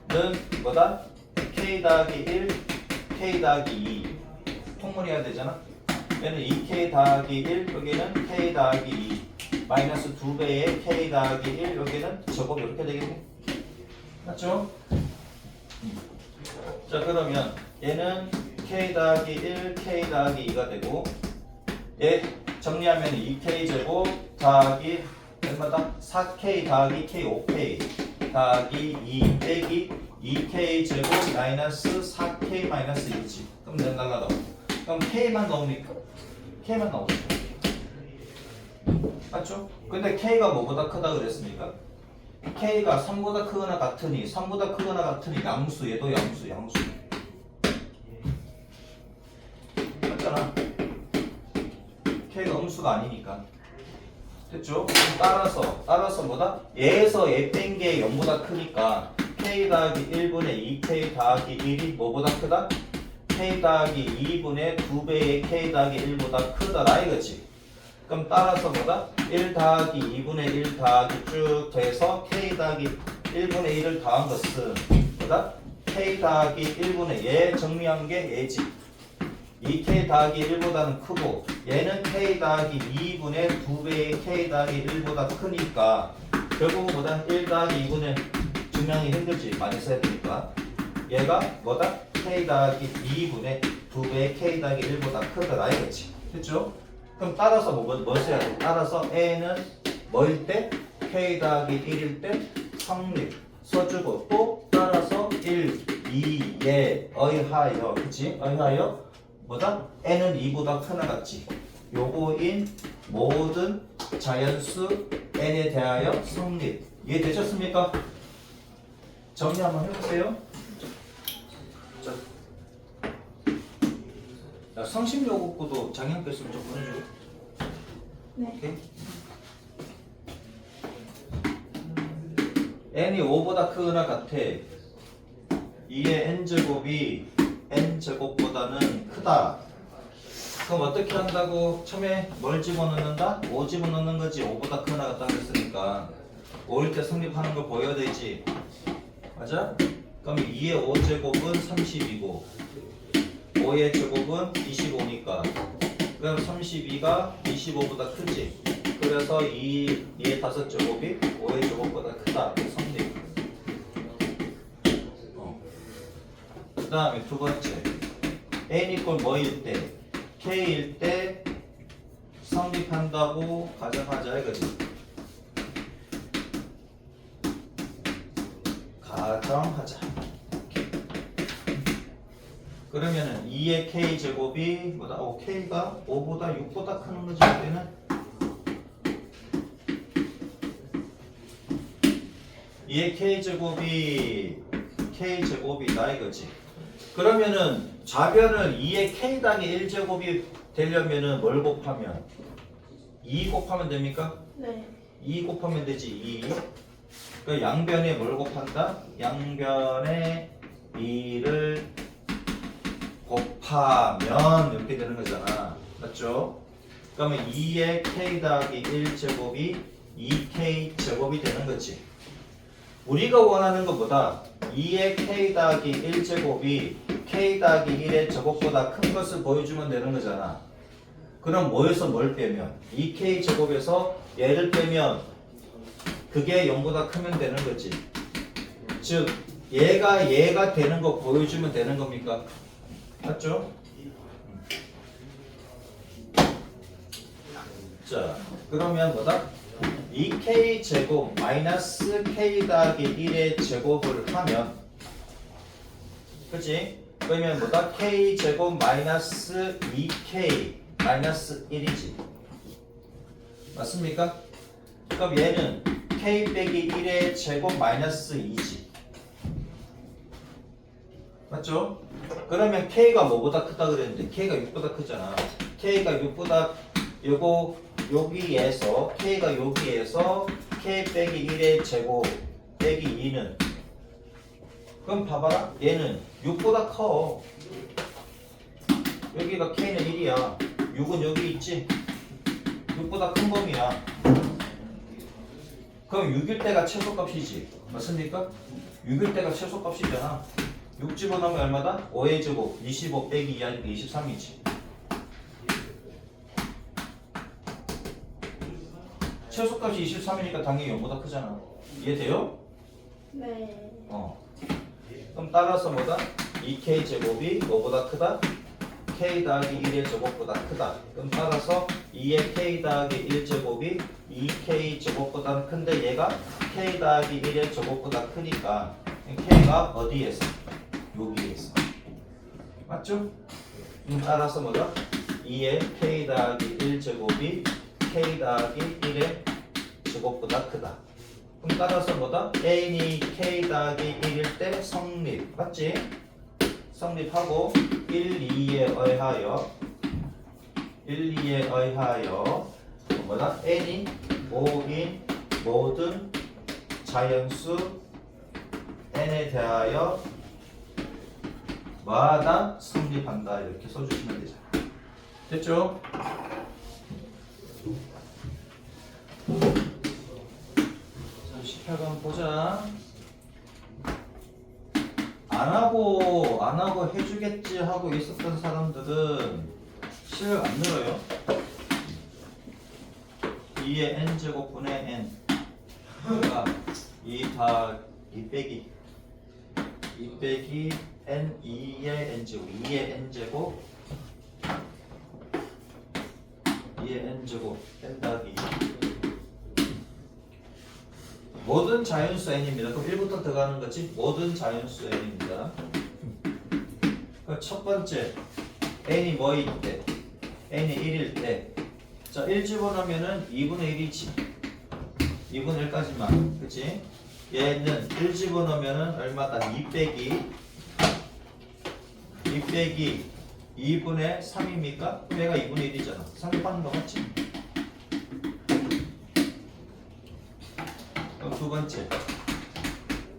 는 뭐다? k 더하기 1, k 더하기 2 통분해야 되잖아. 얘는 2k 더하기 1, 여기는 k 더하기 2 마이너스 2배의 k 더하기 1, 여기는 저거 이렇게 되겠네. 맞죠? 자 그러면 얘는 k 더하기 1, k 더하기 2가 되고 얘 정리하면 2k 제곱 더하기 얼마다? 4k 더하기 k 5k 더하기 2 빼기 2k 제곱 마이너스 4k 마이너스 1이지. 그럼 내가 날라가. 그럼 k만 나옵니까? k만 나오죠. 맞죠? 근데 k가 뭐보다 크다 그랬습니까? k가 3보다 크거나 같으니 3보다 크거나 같으니 양수. 얘도 양수. 맞잖아. k가 음수가 아니니까. 됐죠? 따라서 뭐다? 얘에서 얘 뺀 게 0보다 크니까 k 더하기 1분의 2k 더하기 1이 뭐보다 크다? k 더하기 2분의 2배의 k 더하기 1보다 크다라 이거지. 그럼 따라서 뭐다? 1 더하기 2분의 1 더하기 쭉 돼서 k 더하기 1분의 1을 더한 것은 뭐다? k 더하기 1분의 얘 정리한 게 얘지. 2k 더하기 1보다는 크고 얘는 k 더하기 2분의 2배의 k 더하기 1보다 크니까 결국은 뭐다? 1 더하기 2분의 증명이 힘들지. 많이 써야 되니까 얘가 뭐다? k 더하기 2분의 2배의 k 더하기 1보다 크다 이거지. 됐죠? 그럼 따라서 뭐 써야 돼? 따라서 a는 뭐일 때? k 더하기 1일 때 성립 써주고 또 따라서 1, 2에 의하여 그치? 의하여 뭐다? n은 2보다 크나 같지? 요거인 모든 자연수 n에 대하여 성립 이해되셨습니까? 정리 한번 해보세요. 자, 야, 성심여국구도 장애인께 있으면 좀 보내줘. 네. 오케이? n이 5보다 크거나 같아. 2의 n제곱이 n제곱보다는 크다. 그럼 어떻게 한다고? 처음에 뭘 집어넣는다? 5 집어넣는 거지. 5보다 크거나 같다 그랬으니까 5일 때 성립하는 걸 보여야 되지. 맞아? 그럼 2의 5제곱은 30이고 5의 제곱은 25니까 그럼 32가 25보다 크지. 그래서 2의 5제곱이 5의 제곱보다 크다. 성립. 그 다음에 두 번째 n 이꼴 뭐일 때? k일 때 성립한다고 가정하자 이거지. 가정하자. 그러면은 2의 k 제곱이 뭐다? k가 5보다 6보다 크는 거지. 그때는 2의 k 제곱이다 이거지. 그러면은 좌변을 2의 k 더하기 1제곱이 되려면은 뭘 곱하면? 2 곱하면 됩니까? 네. 2 곱하면 되지. 2. 그 양변에 뭘 곱한다? 양변에 2를 곱하면 이렇게 되는 거잖아. 맞죠? 그러면 2의 k 더하기 1제곱이 2k 제곱이 되는 거지. 우리가 원하는 것보다 2의 k 더하기 1제곱이 k 더하기 1의 제곱보다 큰 것을 보여주면 되는 거잖아. 그럼 뭐에서 뭘 빼면? 2k 제곱에서 얘를 빼면 그게 0보다 크면 되는 거지. 즉 얘가 되는 거 보여주면 되는 겁니까? 맞죠? 자, 그러면 뭐다? 2k 제곱 마이너스 k 더하기 1의 제곱을 하면 그치? 그러면 뭐다? k 제곱 마이너스 2k 마이너스 1이지. 맞습니까? 그럼 얘는 k 빼기 1의 제곱 마이너스 2지. 맞죠? 그러면 k가 뭐보다 크다 그랬는데 k가 6보다 크잖아. k가 6보다 여기에서 k가 여기에서 k 빼기 1의 제곱 빼기 2는 그럼 봐봐라. 얘는 6보다 커. 여기가 k는 1이야. 6은 여기 있지. 6보다 큰 범위야. 그럼 6일 때가 최소값이지. 맞습니까? 6일 때가 최소값이잖아. 6 집어넣으면 얼마다? 5의 제곱 25 빼기 2 하니까 23이지. 최소값이 23이니까 당연히 0보다 크잖아. 이해돼요? 네. 그럼 따라서 뭐다? 2k 제곱이 뭐보다 크다? k 더하기 1의 제곱보다 크다. 그럼 따라서 2의 k 더하기 1제곱이 2k 제곱보다 큰데 얘가 k 더하기 1의 제곱보다 크니까 k가 어디에서? 여기에서. 맞죠? 따라서 뭐다? 2의 k 더하기 1제곱이 k 더하기 1의 제곱보다 크다. 그럼 따라서 뭐다? n이 k 더하기 1일 때 성립. 맞지? 성립하고 1, 2에 의하여 뭐다? n이 5인 모든 자연수 n에 대하여 마다 성립한다 이렇게 써주시면 되죠. 됐죠? 자, 18번 보자. 안 하고 해주겠지 하고 있었던 사람들은 실력 안 늘어요. 2의 n제곱분의 n 그러니까 2 빼기 n 2의 n제곱 2의 n제곱 n 더하기 2 모든 자연수 n입니다. 그럼 1부터 들어가는 거지? 모든 자연수 n입니다. 그럼 첫 번째 n이 뭐일 때? n이 1일 때 자, 1 집어넣으면은 2분의 1이지 2분의 1까지만 그치? 얘는 1 집어넣으면은 얼마다? 2 빼기 2분의 3입니까? 그럼 얘가 2분의 1이잖아. 상립하는 거 맞지? 그럼 두 번째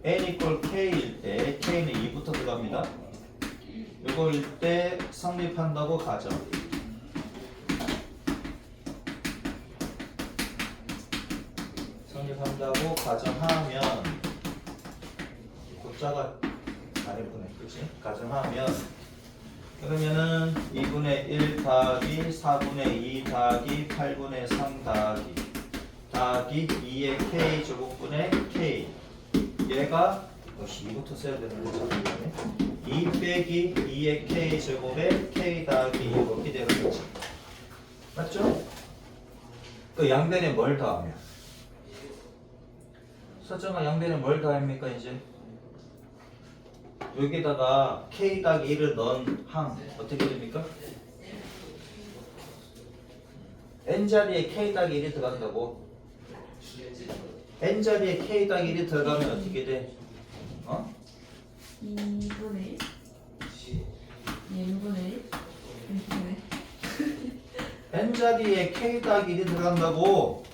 n equal k일 때 k는 2부터 들어갑니다. 이거일 때 성립한다고 가정. 성립한다고 가정하면 곧자가 아래분에 그치? 가정하면 그러면은 2분의 1 더하기 4분의 2 더하기 8분의 3 더하기 2의 k 제곱분의 k 얘가 역시 2부터 써야 되는 거잖아. 2 빼기 2의 k 제곱에 k 더하기 2 이렇게 되는 거지. 맞죠? 그 양변에 뭘 더하면? 서정아 양변에 뭘 더합니까 이제? 여기다가 k 더하기 1을 넣은 항 어떻게 됩니까? n자리에 k 더하기 1이 들어간다고. n자리에 k 더하기 1이 들어가면 어떻게 돼? 2분의 1? 예, 6분의 1? 이렇게 n자리에 k 더하기 1이 들어간다고.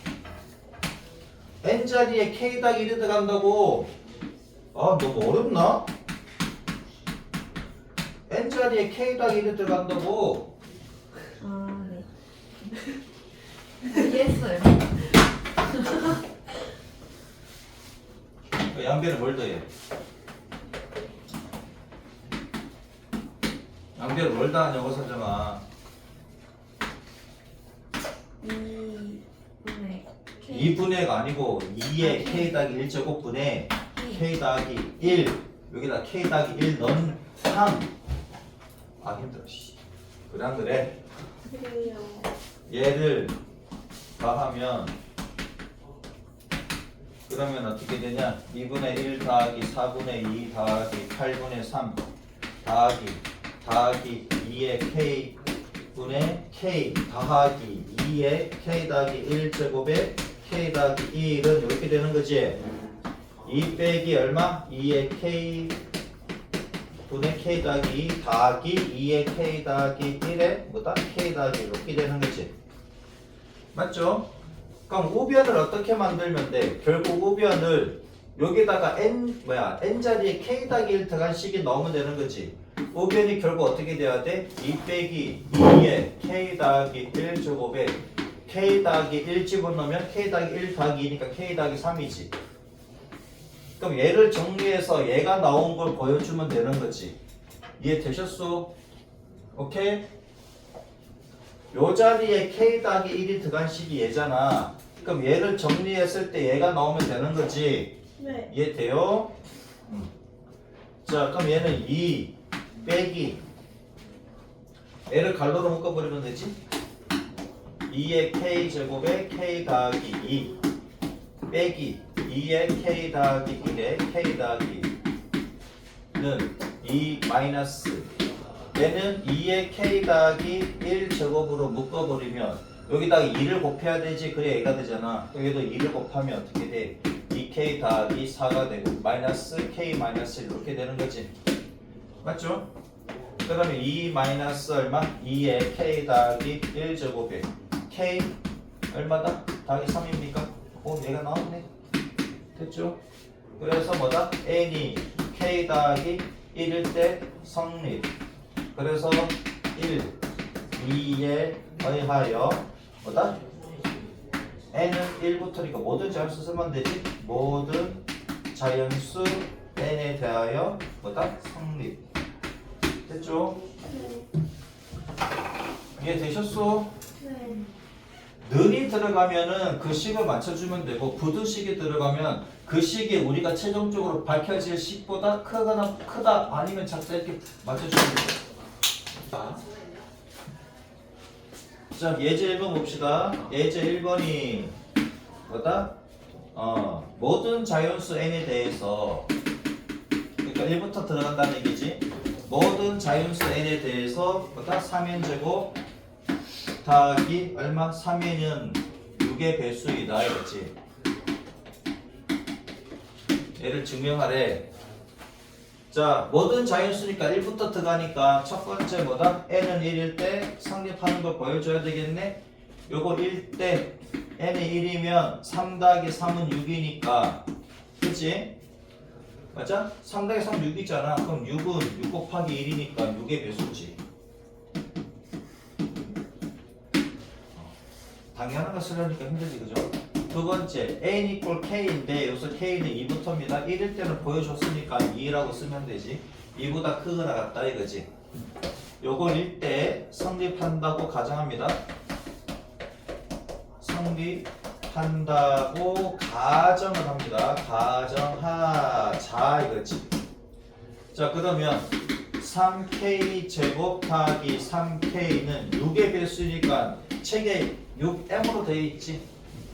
n자리에 k 더하기 1이 들어간다고. 아 너무 어렵나? n자리에 k 더하기 1이 들어간다고. 아, 네. 이해했어요. 양변에 뭘 더해? 양변에 뭘 더하냐고 서정아. 2분의 K 2분의가 아니고 2의 k 더하기 1제곱분의 k 더하기 1 여기다 k 더하기 1 넣은 항. 아 힘들어 씨. 그래 안 그래? 그래요. 얘를 더하면 그러면 어떻게 되냐? 2분의 1 더하기 4분의 2 더하기 8분의 3 더하기 2의 k 분의 k 더하기 2의 k 더하기 1 제곱에 k 더하기 1은 이렇게 되는 거지. 2 빼기 얼마? 2의 k 분의 k 더하기 2 더하기 2의 k 더하기 1에 뭐다? k 더하기 1 이렇게 되는 거지. 맞죠? 그럼 우변을 어떻게 만들면 돼? 결국 우변을 여기다가 n자리에 k 더하기 1 들어간 식이 넣으면 되는 거지. 우변이 결국 어떻게 돼야 돼? 2 빼기 2에 k 더하기 1 제곱에 k 더하기 1 집어넣으면 k 더하기 1 더하기 2니까 k 더하기 3이지. 그럼 얘를 정리해서 얘가 나온 걸 보여주면 되는 거지. 이해되셨어? 오케이? 요 자리에 k 더하기 1이 들어간 식이 얘잖아. 그럼 얘를 정리했을 때 얘가 나오면 되는 거지. 네. 이해돼요? 자, 그럼 얘는 2 빼기 얘를 갈로로 묶어버리면 되지. 2의 k 제곱에 k 더하기 2 빼기 2의 k 더하기 1에 k 더하기 2는 2 마이너스 얘는 2의 k 더하기 1 제곱으로 묶어버리면 여기다가 2를 곱해야 되지. 그래 얘가 되잖아. 여기도 2를 곱하면 어떻게 돼? 2k 더하기 4가 되고 마이너스 k 마이너스 1 이렇게 되는 거지. 맞죠? 그러면 2 마이너스 얼마? 2의 k 더하기 1 제곱에 k 얼마다? 더하기 3입니까? 얘가 나왔네. 됐죠? 그래서 뭐다? n이 k 더하기 1일 때 성립. 그래서 1, 2에 의하여 뭐다? n은 1부터니까 모든 자연수 쓰면 되지? 모든 자연수 n에 대하여 뭐다? 성립. 됐죠? 이해되셨어? 네. 는이 들어가면은 그 식을 맞춰주면 되고 부등식이 들어가면 그 식이 우리가 최종적으로 밝혀질 식보다 크거나 크다 아니면 작다 이렇게 맞춰주면 돼요. 자, 예제 1번 봅시다. 예제 1번이 뭐다? 모든 자연수 n에 대해서 그러니까 1부터 들어간다는 얘기지. 모든 자연수 n에 대해서 뭐다? 3n제곱 더하기 얼마? 3n은 6의 배수이다 이거지. 얘를 증명하래. 자, 모든 자연수니까 1부터 들어가니까 첫 번째 뭐다? n은 1일 때 성립하는 걸 보여줘야 되겠네. 요거 1 때 n이 1이면 3 더하기 3은 6이니까 그치? 맞아? 3 더하기 3 6이잖아. 그럼 6은 6 곱하기 1이니까 6의 배수지. 당연한 거 쓰려니까 힘들지 그죠? 두 번째 n 이퀄 k인데 여기서 k는 2부터입니다. 1일 때는 보여줬으니까 2라고 쓰면 되지. 2보다 크거나 같다 이거지. 요걸 1때 성립한다고 가정합니다. 성립한다고 가정을 합니다. 가정하자 이거지. 자, 그러면 3k 제곱 더하기 3k는 6의 배수니까 책에 6m으로 되어 있지.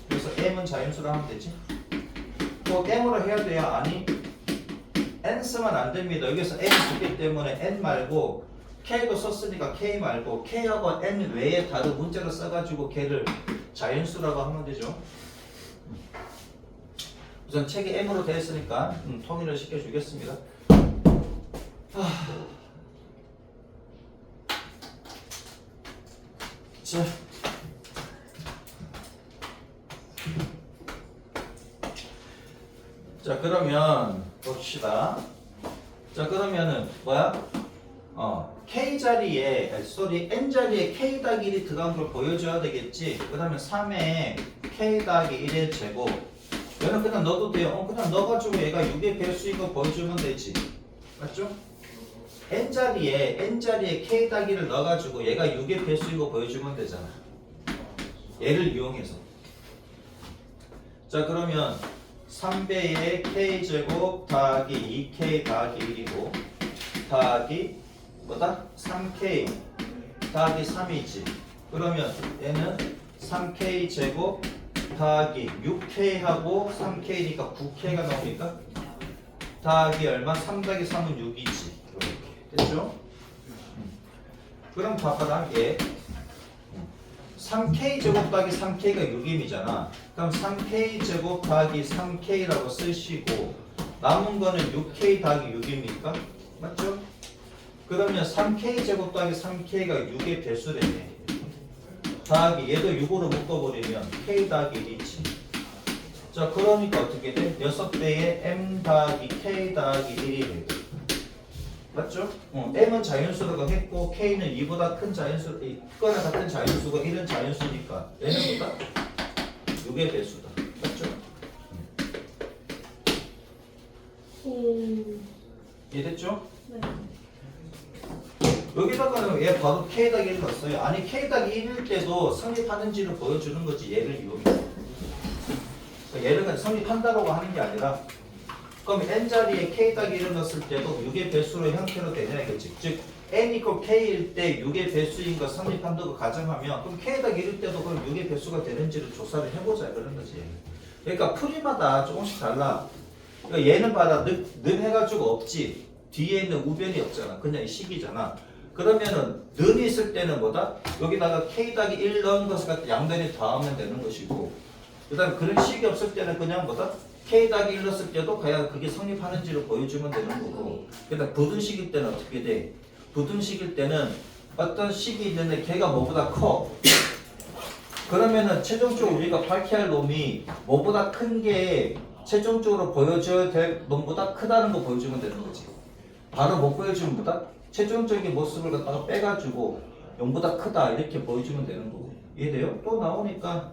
그래서 m은 자연수로 하면 되지. 또 m으로 해야 돼요? 아니, n 쓰면 안 됩니다. 여기서 n 쓰기 때문에 n 말고 k도 썼으니까 k 말고 k하고 n 외에 다른 문자를 써가지고 걔를 자연수라고 하면 되죠. 우선 책이 m으로 되어 있으니까 통일을 시켜주겠습니다. 자, 그러면 봅시다. 자, 그러면은 뭐야? k 자리에 n 자리에 k 더하기 1이 들어간 걸 보여줘야 되겠지. 그러면 3에 k 더하기 1의 제곱. 얘는 그냥 넣어도 돼요. 그냥 넣어가지고 얘가 6의 배수인 거 보여주면 되지. 맞죠? n 자리에 k 더하기 1을 넣어가지고 얘가 6의 배수인 거 보여주면 되잖아. 얘를 이용해서. 자, 그러면 3배의 k제곱 더하기 2k 더하기 1이고 더하기 뭐다? 3k 더하기 3이지. 그러면 얘는 3k 제곱 더하기 6k하고 3k니까 9k가 나오니까 더하기 얼마? 3 더하기 3은 6이지. 이렇게 됐죠? 그럼 봐봐라. 얘 3k 제곱 더하기 3k가 6임이잖아. 그럼 3k 제곱 더하기 3k라고 쓰시고 남은 거는 6k 더하기 6입니까? 맞죠? 그러면 3k 제곱 더하기 3k가 6의 배수래네. 더하기 얘도 6으로 묶어버리면 k 더하기 1이지. 자, 그러니까 어떻게 돼? 6배의 m 더하기 k 더하기 1이 되고. 맞죠? m은 자연수라고 했고 k는 2보다 큰 자연수, 거나 같은 자연수가 1은 자연수니까 얘는 보다 6의 배수다. 맞죠? 이해됐죠? 네. 여기다가 얘 바로 k 더하기 1을 넣었어요. 아니 k 더하기 1일 때도 성립하는지를 보여주는 거지. 얘를 이용해서. 얘를 그냥 성립한다고 하는 게 아니라 그럼 n 자리에 k 더하기 1을 넣었을 때도 6의 배수로 형태로 되냐 이거지. 즉 n 이퀄 k일 때 6의 배수인 거 성립한다고 가정하면 그럼 k 더하기 1일 때도 그럼 6의 배수가 되는지를 조사를 해보자 그런 거지. 그러니까 풀이마다 조금씩 달라. 그러니까 얘는 봐라 늘 해가지고 없지. 뒤에 있는 우변이 없잖아. 그냥 이 식이잖아. 그러면은 는이 있을 때는 뭐다? 여기다가 k 더하기 1 넣은 것을 갖다 양변에 더하면 되는 것이고 그 다음에 그런 식이 없을 때는 그냥 뭐다? k 더하기 1 넣었을 때도 과연 그게 성립하는지를 보여주면 되는 거고 그다음 부등식일 때는 어떻게 돼? 부등식일 때는 어떤 식이 있는데 걔가 뭐보다 커 그러면은 최종적으로 우리가 밝혀야 할 놈이 뭐보다 큰 게 최종적으로 보여줘야 될 놈보다 크다는 거 보여주면 되는 거지. 바로 못 보여주면 보다 최종적인 모습을 갖다가 빼가지고 0보다 크다 이렇게 보여주면 되는 거고. 이해돼요? 또 나오니까